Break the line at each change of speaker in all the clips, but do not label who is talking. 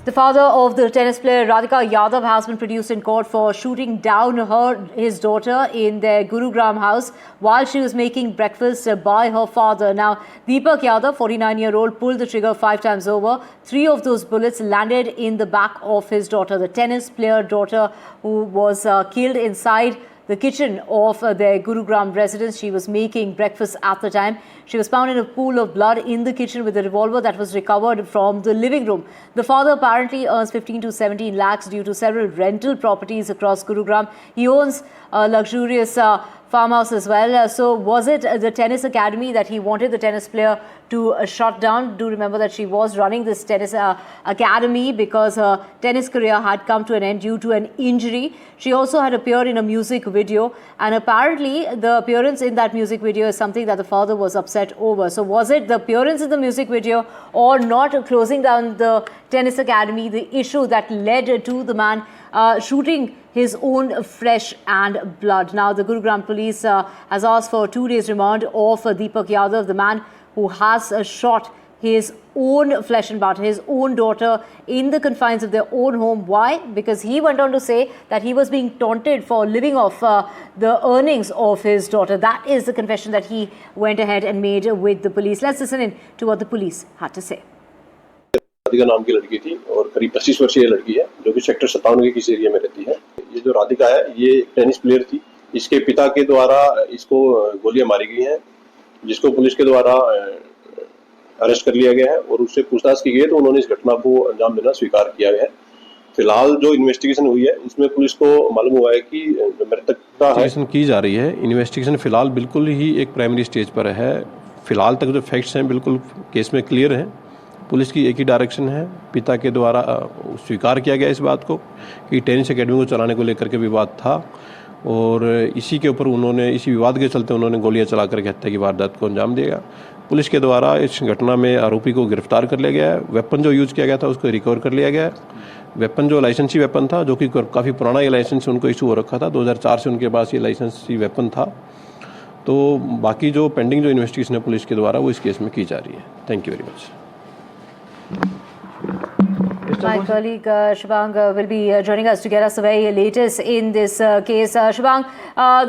The father of the tennis player Radhika Yadav has been produced in court for shooting down his daughter in their Gurugram house while she was making breakfast by her father. Now, Deepak Yadav, 49-year-old, pulled the trigger 5 times over. 3 of those bullets landed in the back of his daughter, the tennis player daughter, who was killed inside the kitchen of their Gurugram residence. She was making breakfast at the time. She was found in a pool of blood in the kitchen with a revolver that was recovered from the living room. The father apparently earns 15 to 17 lakhs due to several rental properties across Gurugram. He owns a luxurious farmhouse as well. So was it the tennis academy that he wanted the tennis player to shut down? Do remember that she was running this tennis academy because her tennis career had come to an end due to an injury. She also had appeared in a music video, and apparently the appearance in that music video is something that the father was upset over. So was it the appearance in the music video or not closing down the tennis academy the issue that led to the man shooting his own flesh and blood? Now, the Gurugram police has asked for 2 days remand of Deepak Yadav, the man who has shot his own flesh and blood, his own daughter, in the confines of their own home. Why? Because he went on to say that he was being taunted for living off the earnings of his daughter. That is the confession that he went ahead and made with the police. Let's listen in to what the police had to say.
Radhika नाम की लड़की थी और करीब 25 वर्षीय लड़की है जो कि सेक्टर 57 के किसी एरिया में रहती है। ये जो राधिका है ये टेनिस प्लेयर थी। इसके पिता के द्वारा इसको गोलियां मारी गई हैं, जिसको पुलिस के द्वारा अरेस्ट कर लिया गया है और उससे पूछताछ की गई तो उन्होंने इस घटना को अंजाम देना स्वीकार किया है। फिलहाल जो इन्वेस्टिगेशन हुई है इसमें पुलिस को मालूम हुआ है कि मृतक का
इन्वेस्टिगेशन की जा रही है। इन्वेस्टिगेशन फिलहाल बिल्कुल ही एक प्राइमरी स्टेज पर है। फिलहाल तक जो फैक्ट्स हैं बिल्कुल केस में क्लियर हैं। पुलिस की एक ही डायरेक्शन है, पिता के द्वारा स्वीकार किया गया इस बात को कि टेनिस एकेडमी को चलाने को लेकर के विवाद था और इसी के ऊपर उन्होंने इसी विवाद के चलते उन्होंने गोलियां चला करके हत्या की वारदात को अंजाम दिया। पुलिस के द्वारा इस घटना में आरोपी को गिरफ्तार कर लिया गया है। वेपन जो यूज़ किया गया था उसको रिकवर कर लिया गया है। वेपन जो लाइसेंसी वेपन था, जो कि काफ़ी पुराना ये लाइसेंस उनको इशू हो रखा था, 2004 से उनके पास ये लाइसेंसी वेपन था। तो बाकी जो पेंडिंग जो इन्वेस्टिगेशन है पुलिस के द्वारा वो इस केस में की जा रही है। Thank you very much.
My colleague Shubhang will be joining us to get us the very latest in this case. Shubhang,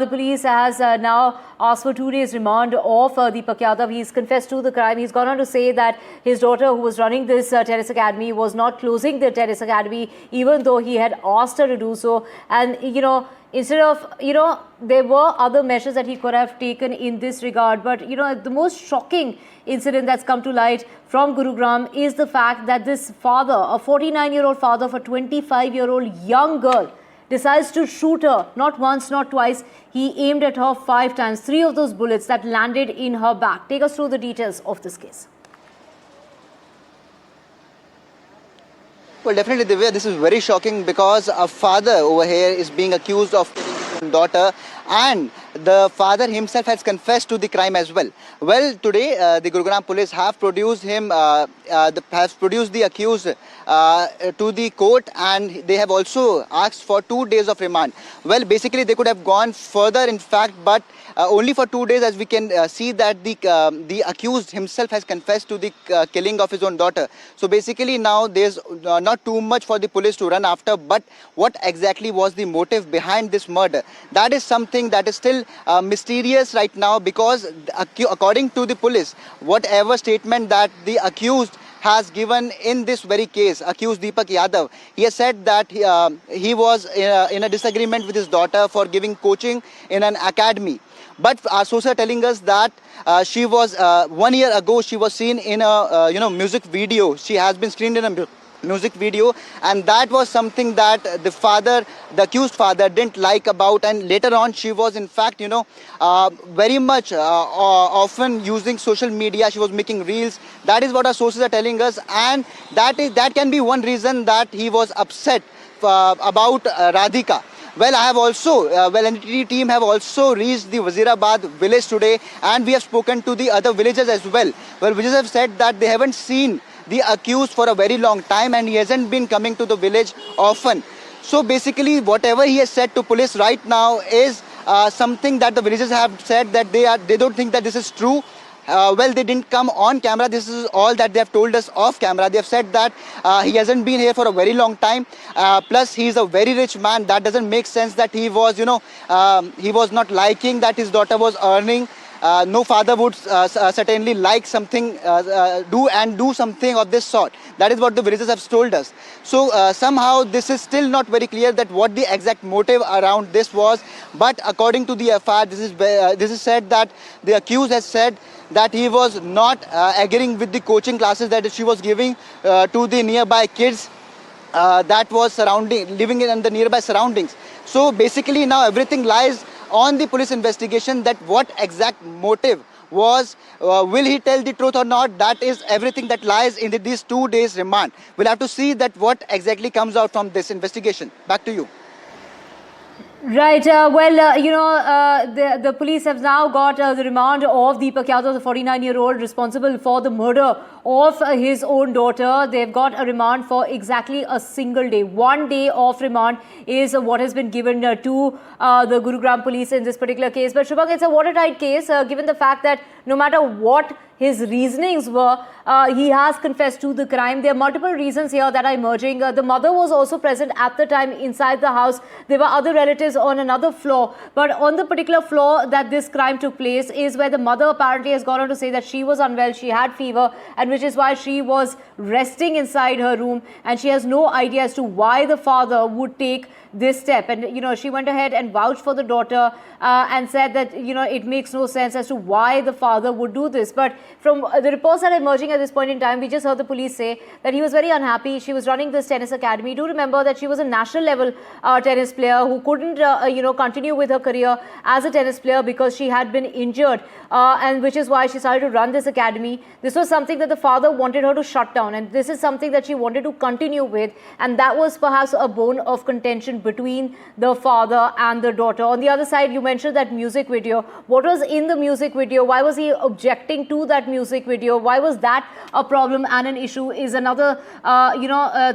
the police has now asked for 2 days remand of Deepak Yadav. He's confessed to the crime. He's gone on to say that his daughter, who was running this tennis academy, was not closing the tennis academy, even though he had asked her to do so. And, instead of, there were other measures that he could have taken in this regard. But, the most shocking incident that's come to light from Gurugram is the fact that this father, a 49-year-old father of a 25-year-old young girl, decides to shoot her, not once, not twice. He aimed at her 5 times, 3 of those bullets that landed in her back. Take us through the details of this case.
Well, definitely, Divya, this is very shocking because a father over here is being accused of killing his daughter, and the father himself has confessed to the crime as well. Well, today the Gurugram police have produced him, has produced the accused to the court, and they have also asked for 2 days of remand. Well, basically they could have gone further, in fact, but only for 2 days, as we can see that the accused himself has confessed to the killing of his own daughter. So basically now there's not too much for the police to run after, but what exactly was the motive behind this murder? That is something that is still mysterious right now, because according to the police, whatever statement that the accused has given in this very case, accused Deepak Yadav, he has said that he was in a disagreement with his daughter for giving coaching in an academy. But our sources are telling us that she was 1 year ago she was seen in a music video. She has been screened in a music video, and that was something that the accused father didn't like about, and later on she was in fact very much often using social media. She was making reels. That is what our sources are telling us, and that can be one reason that he was upset about Radhika. Well, I have also, NDTV team have also reached the Wazirabad village today, and we have spoken to the other villagers as well. Well, villagers have said that they haven't seen the accused for a very long time, and he hasn't been coming to the village often. So basically, whatever he has said to police right now is something that the villagers have said that they don't think that this is true. Well, they didn't come on camera. This is all that they have told us off camera. They have said that he hasn't been here for a very long time. Plus, he is a very rich man. That doesn't make sense that he was, he was not liking that his daughter was earning. No father would certainly like something, do something of this sort. That is what the villagers have told us. So somehow this is still not very clear that what the exact motive around this was. But according to the FIR, this is said that the accused has said that he was not agreeing with the coaching classes that she was giving to the nearby kids that was living in the nearby surroundings. So basically now everything lies on the police investigation, that what exact motive was, will he tell the truth or not? That is everything that lies in these 2 days remand. We'll have to see that what exactly comes out from this investigation. Back to you.
Right. The police have now got the remand of Deepak Yadav, the 49-year-old responsible for the murder of his own daughter. They've got a remand for exactly a single day. 1 day of remand is what has been given to the Gurugram police in this particular case. But Shubhang, it's a watertight case given the fact that no matter what his reasonings were, he has confessed to the crime. There are multiple reasons here that are emerging. The mother was also present at the time inside the house. There were other relatives on another floor. But on the particular floor that this crime took place is where the mother apparently has gone on to say that she was unwell, she had fever, and which is why she was resting inside her room, and she has no idea as to why the father would take this step. And she went ahead and vouched for the daughter and said that it makes no sense as to why the father would do this. But from the reports that are emerging at this point in time, we just heard the police say that he was very unhappy. She was running this tennis academy. Do remember that she was a national level tennis player who couldn't continue with her career as a tennis player because she had been injured, and which is why she started to run this academy. This was something that the father wanted her to shut down, and this is something that she wanted to continue with, and that was perhaps a bone of contention between the father and the daughter. On the other side, you mentioned that music video. What was in the music video? Why was he objecting to that music video? Why was that a problem and an issue is another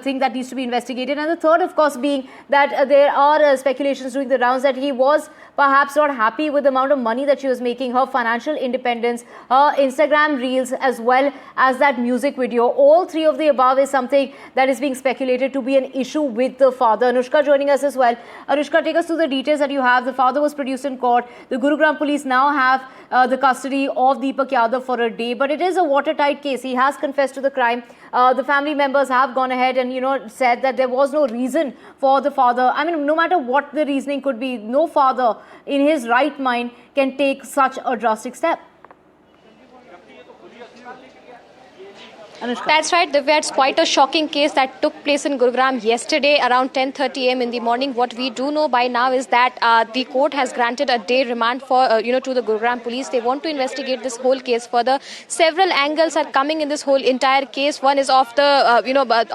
thing that needs to be investigated. And the third, of course, being that there are speculations doing the rounds that he was perhaps not happy with the amount of money that she was making, her financial independence, her Instagram reels, as well as that music video. All three of the above is something that is being speculated to be an issue with the father. Anushka joining us as well. Anushka, take us through the details that you have. The father was produced in court. The Gurugram police now have the custody of Deepak Yadav for a day, but it is a watertight case. He has confessed to the crime. The family members have gone ahead and said that there was no reason for the father. I mean, no matter what the reasoning could be, no father in his right mind can take such a drastic step. Anushka.
That's right, Divya. It's quite a shocking case that took place in Gurugram yesterday around 10:30 a.m. in the morning. What we do know by now is that the court has granted a day remand for to the Gurugram police. They want to investigate this whole case further. Several angles are coming in this whole entire case. One is of the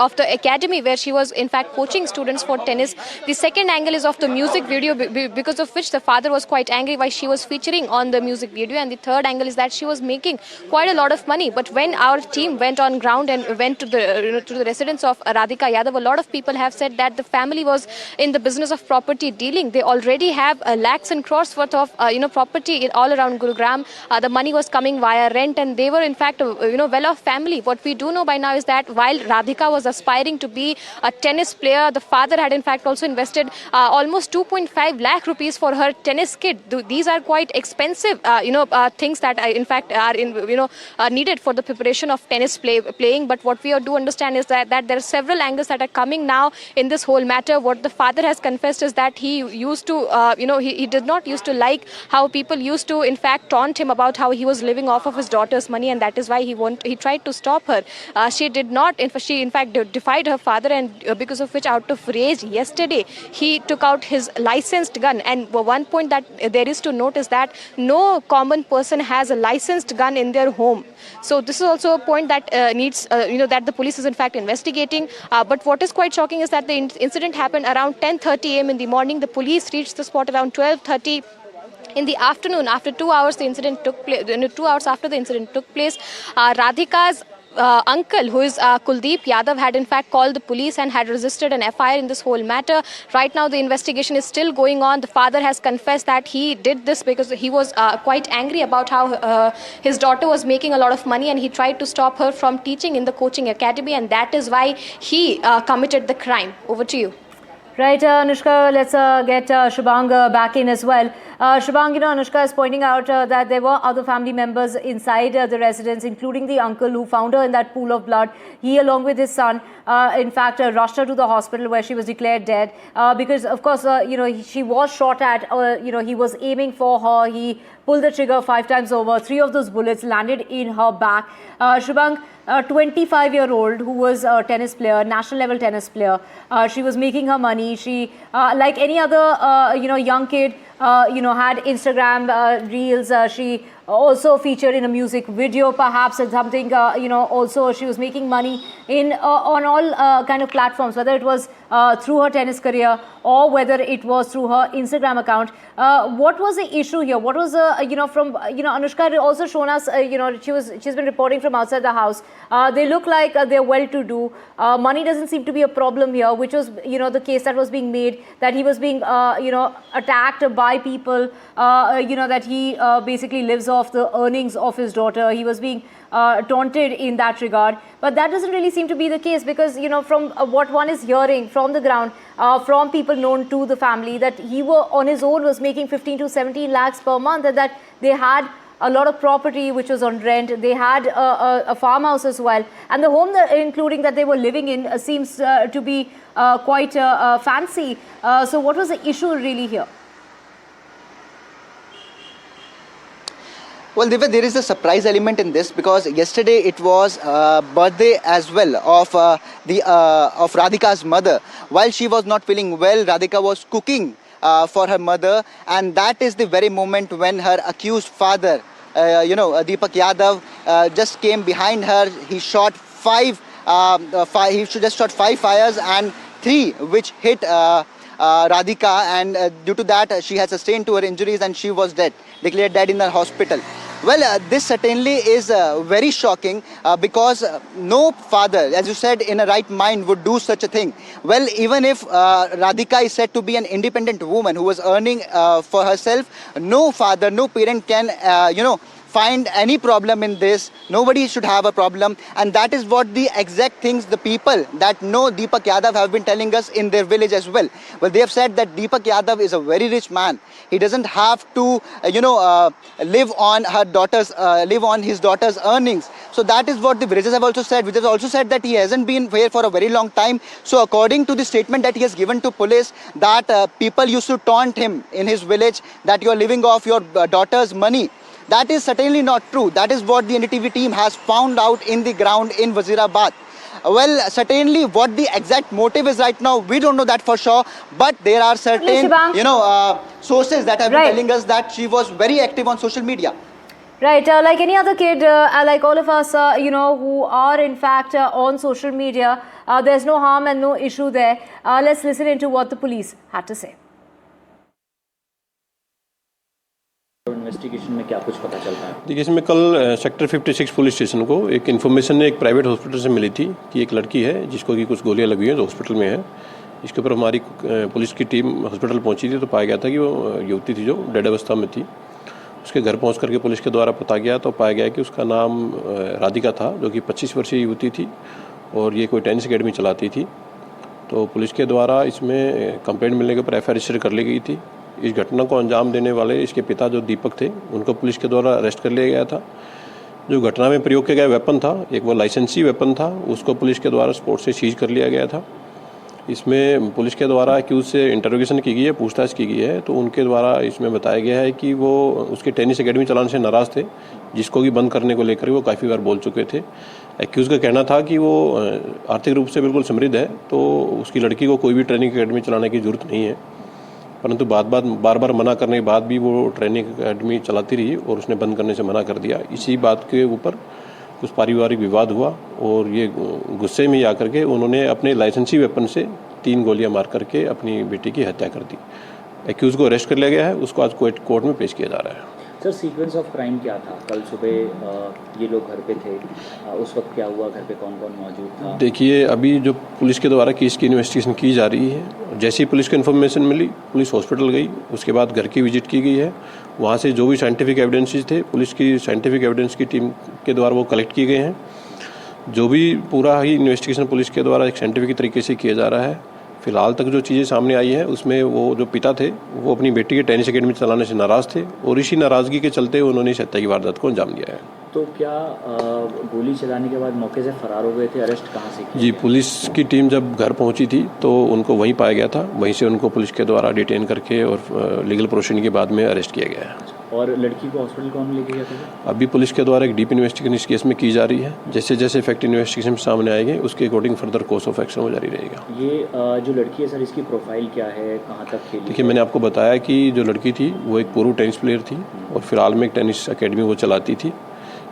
of the academy where she was in fact coaching students for tennis. The second angle is of the music video, because of which the father was quite angry why she was featuring on the music video. And the third angle is that she was making quite a lot of money. But when our team went on ground and went to the residence of Radhika Yadav, a lot of people have said that the family was in the business of property dealing. They already have lakhs and crores worth of property all around Gurugram. The money was coming via rent, and they were in fact well-off family. What we do know by now is that while Radhika was aspiring to be a tennis player, the father had in fact also invested almost 2.5 lakh rupees for her tennis kit. These are quite expensive things that in fact are needed for the preparation of tennis playing. But what we do understand is that there are several angles that are coming now in this whole matter. What the father has confessed is that he used to he did not used to like how people used to in fact taunt him about how he was living off of his daughter's money, and that is why he tried to stop her. She did not. She in fact defied her father, and because of which, out of rage, yesterday he took out his licensed gun. And one point that there is to note is that no common person has a licensed gun in their home. So this is also a point that needs that the police is in fact investigating. But what is quite shocking is that the incident happened around 10:30 a.m. in the morning. The police reached the spot around 12:30 in the afternoon. After 2 hours, the incident took place. 2 hours after the incident took place, Radhika's uncle, who is Kuldeep Yadav, had in fact called the police and had registered an FIR in this whole matter. Right now, the investigation is still going on. The father has confessed that he did this because he was quite angry about how his daughter was making a lot of money, and he tried to stop her from teaching in the coaching academy, and that is why he committed the crime. Over to you.
Right, Anushka, let's get Shubhang back in as well. Shubhang, Anushka is pointing out that there were other family members inside the residence, including the uncle who found her in that pool of blood. He, along with his son, in fact, rushed her to the hospital where she was declared dead because, of course, she was shot at. He was aiming for her. He pulled the trigger 5 times over. 3 of those bullets landed in her back. Shubhang, a 25-year-old who was a tennis player, national level tennis player. She was making her money. She, like any other, young kid, had Instagram reels. She also featured in a music video, perhaps, and something. Also she was making money in on all kind of platforms, whether it was through her tennis career or whether it was through her Instagram account. What was the issue here? What was from Anushka had also shown us. She's been reporting from outside the house. They look like they're well-to-do. Money doesn't seem to be a problem here, which was the case that was being made, that he was being attacked by people. That he basically lives off the earnings of his daughter. He was being taunted in that regard, but that doesn't really seem to be the case because from what one is hearing from the ground, from people known to the family, that he on his own was making 15 to 17 lakhs per month, and that they had a lot of property which was on rent. They had a farmhouse as well, and the home including that they were living in seems to be quite fancy. So what was the issue really here?
Well, Divya, there is a surprise element in this because yesterday it was birthday as well of Radhika's mother. While she was not feeling well, Radhika was cooking for her mother, and that is the very moment when her accused father, Deepak Yadav, just came behind her. He shot five. He just shot 5 fires and 3 which hit Radhika, and due to that she had sustained to her injuries and she was declared dead in the hospital. Well, this certainly is very shocking because no father, as you said, in a right mind would do such a thing. Well, even if Radhika is said to be an independent woman who was earning for herself, no father, no parent can, find any problem in this. Nobody should have a problem, and that is what the exact things the people that know Deepak Yadav have been telling us in their village as well. Well, they have said that Deepak Yadav is a very rich man. He doesn't have to, live on his daughter's earnings. So that is what the villagers have also said. Villagers also said that he hasn't been here for a very long time. So according to the statement that he has given to police, that people used to taunt him in his village that you are living off your daughter's money. That is certainly not true. That is what the NDTV team has found out in the ground in Wazirabad. Well, certainly what the exact motive is right now, we don't know that for sure. But there are certain, sources that have been telling us that she was very active on social media.
Right, like any other kid, like all of us, who are in fact on social media, there's no harm and no issue there. Let's listen into what the police had to say.
Investigation में क्या कुछ पता चल रहा है?
देखिए, इसमें कल सेक्टर 56 पुलिस स्टेशन को एक इन्फॉर्मेशन एक प्राइवेट हॉस्पिटल से मिली थी कि एक लड़की है जिसको कि कुछ गोलियां लगी हैं, जो हॉस्पिटल में है। इसके ऊपर हमारी पुलिस की टीम हॉस्पिटल पहुंची थी तो पाया गया था कि वो युवती थी जो डेड अवस्था में थी। उसके घर पहुंच करके पुलिस के द्वारा पता गया तो पाया गया कि उसका नाम राधिका था, जो कि 25 वर्षीय युवती थी और ये कोई टेनिस अकेडमी चलाती थी। तो पुलिस के द्वारा इसमें कंप्लेंट मिलने के ऊपर FIR रजिस्टर कर ली गई थी। इस घटना को अंजाम देने वाले इसके पिता जो दीपक थे, उनको पुलिस के द्वारा अरेस्ट कर लिया गया था। जो घटना में प्रयोग किया गया वेपन था, एक वो लाइसेंसी वेपन था, उसको पुलिस के द्वारा स्पॉट से सीज कर लिया गया था। इसमें पुलिस के द्वारा एक्यूज से इंटरोगेशन की गई है, पूछताछ की गई है। तो उनके द्वारा इसमें बताया गया है कि वो उसके टेनिस अकेडमी चलाने से नाराज़ थे, जिसको कि बंद करने को लेकर वो काफ़ी बार बोल चुके थे। एक्यूज़ का कहना था कि वो आर्थिक रूप से बिल्कुल समृद्ध है, तो उसकी लड़की को कोई भी ट्रेनिंग अकेडमी चलाने की ज़रूरत नहीं है। परंतु बार बार मना करने के बाद भी वो ट्रेनिंग अकेडमी चलाती रही और उसने बंद करने से मना कर दिया। इसी बात के ऊपर कुछ पारिवारिक विवाद हुआ और ये गुस्से में आकर के उन्होंने अपने लाइसेंसी वेपन से 3 गोलियां मार करके अपनी बेटी की हत्या कर दी। एक्यूज़ को अरेस्ट कर लिया गया है, उसको आज कोर्ट में पेश किया जा रहा है।
सर सीक्वेंस ऑफ क्राइम क्या था? कल सुबह ये लोग घर पे थे, उस वक्त क्या हुआ, घर पे कौन कौन मौजूद था?
देखिए, अभी जो पुलिस के द्वारा केस की इन्वेस्टिगेशन की जा रही है, जैसे ही पुलिस को इन्फॉर्मेशन मिली, पुलिस हॉस्पिटल गई, उसके बाद घर की विजिट की गई है। वहाँ से जो भी साइंटिफिक एविडेंसेस थे, पुलिस की साइंटिफिक एविडेंस की टीम के द्वारा वो कलेक्ट किए गए हैं। जो भी पूरा ही इन्वेस्टिगेशन पुलिस के द्वारा एक साइंटिफिक तरीके से किया जा रहा है। फिलहाल तक जो चीज़ें सामने आई है उसमें वो जो पिता थे वो अपनी बेटी के टेनिस अकेडमी चलाने से नाराज़ थे और इसी नाराज़गी के चलते उन्होंने इस हत्या की वारदात को अंजाम दिया है।
तो क्या गोली चलाने के बाद मौके से फरार हो गए थे? अरेस्ट कहाँ से किया?
जी, पुलिस की टीम जब घर पहुंची थी तो उनको वहीं पाया गया था, वहीं से उनको पुलिस के द्वारा डिटेन करके और लीगल प्रोसीडिंग के बाद में अरेस्ट किया गया है।
और लड़की को हॉस्पिटल कौन लेके गया था?
अभी पुलिस के द्वारा एक डीप इन्वेस्टिगेशन इस केस में की जा रही है। जैसे जैसे फैक्ट इन्वेस्टिगेशन सामने आएंगे उसके according further course of action वो जारी रहेगा।
ये जो लड़की है सर, इसकी प्रोफाइल क्या है, कहाँ तक खेली?
देखिए, मैंने आपको बताया कि जो लड़की थी वो एक पूर्व टेनिस प्लेयर थी और फिलहाल में एक टेनिस अकेडमी वो चलाती थी,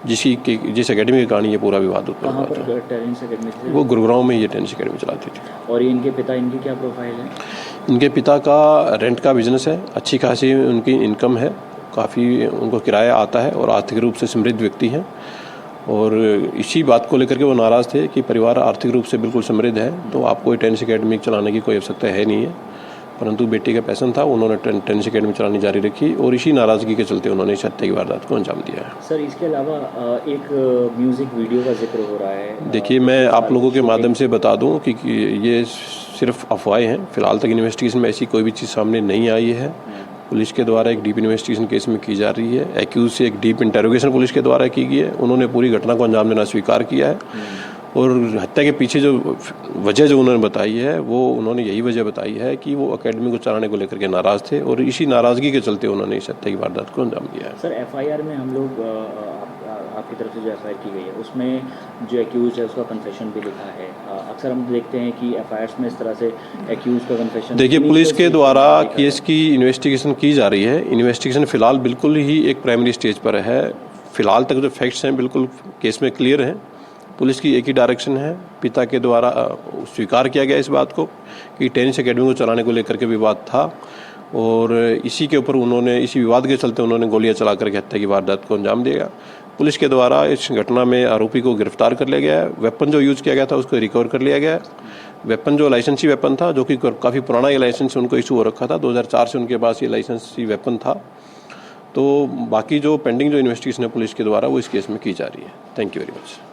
जिस अकेडमी के कारण ये पूरा विवाद उत्पन्न हुआ था।
टेनिस अकेडमी थी?
वो गुरुग्राम में ये टेनिस अकेडमी चलाती थी।
और ये इनके पिता, इनकी क्या प्रोफाइल है?
इनके पिता का रेंट का बिजनेस है, अच्छी खासी उनकी इनकम है, काफ़ी उनको किराया आता है और आर्थिक रूप से समृद्ध व्यक्ति हैं। और इसी बात को लेकर के वो नाराज़ थे कि परिवार आर्थिक रूप से बिल्कुल समृद्ध है तो आपको टेनिस अकेडमी चलाने की कोई आवश्यकता है नहीं है, परंतु बेटी का पैशन था, उन्होंने टेनिस अकेडमी चलानी जारी रखी और इसी नाराज़गी के चलते उन्होंने इस हत्या की वारदात को अंजाम दिया है।
सर, इसके अलावा एक म्यूज़िक वीडियो का जिक्र हो रहा है।
देखिए, मैं आप लोगों के माध्यम से बता दूं कि ये सिर्फ अफवाहें हैं। फिलहाल तक इन्वेस्टिगेशन में ऐसी कोई भी चीज़ सामने नहीं आई है। पुलिस के द्वारा एक डीप इन्वेस्टिगेशन केस में की जा रही है। एक्यूज से एक डीप इंटेरोगेशन पुलिस के द्वारा की गई है। उन्होंने पूरी घटना को अंजाम देना स्वीकार किया है और हत्या के पीछे जो वजह जो उन्होंने बताई है वो उन्होंने यही वजह बताई है कि वो एकेडमी को चलाने को लेकर के नाराज़ थे और इसी नाराज़गी के चलते उन्होंने इस हत्या की वारदात को अंजाम दिया है।
सर, एफआईआर में हम लोग आपकी तरफ से जो एफआईआर की गई है उसमें जो एक्यूज है उसका कन्फेशन भी लिखा है। अक्सर हम देखते हैं कि एफआईआर में इस तरह से एक्यूज का कन्फेशन।
देखिए, पुलिस के द्वारा केस की इन्वेस्टिगेशन की जा रही है। इन्वेस्टिगेशन फिलहाल बिल्कुल ही एक प्राइमरी स्टेज पर है। फिलहाल तक जो फैक्ट्स हैं बिल्कुल केस में क्लियर हैं। पुलिस की एक ही डायरेक्शन है, पिता के द्वारा स्वीकार किया गया इस बात को कि टेनिस अकेडमी को चलाने को लेकर के विवाद था और इसी के ऊपर उन्होंने इसी विवाद के चलते उन्होंने गोलियां चला करके हत्या की वारदात को अंजाम दिया। पुलिस के द्वारा इस घटना में आरोपी को गिरफ्तार कर लिया गया है। वेपन जो यूज़ किया गया था उसको रिकवर कर लिया गया है। वेपन जो लाइसेंसी वेपन था, जो कि काफ़ी पुराना ये लाइसेंस उनको इशू हो रखा था, 2004 से उनके पास ये लाइसेंसी वेपन था। तो बाकी जो पेंडिंग जो इन्वेस्टिगेशन है पुलिस के द्वारा वो इस केस में की जा रही है। Thank you very much.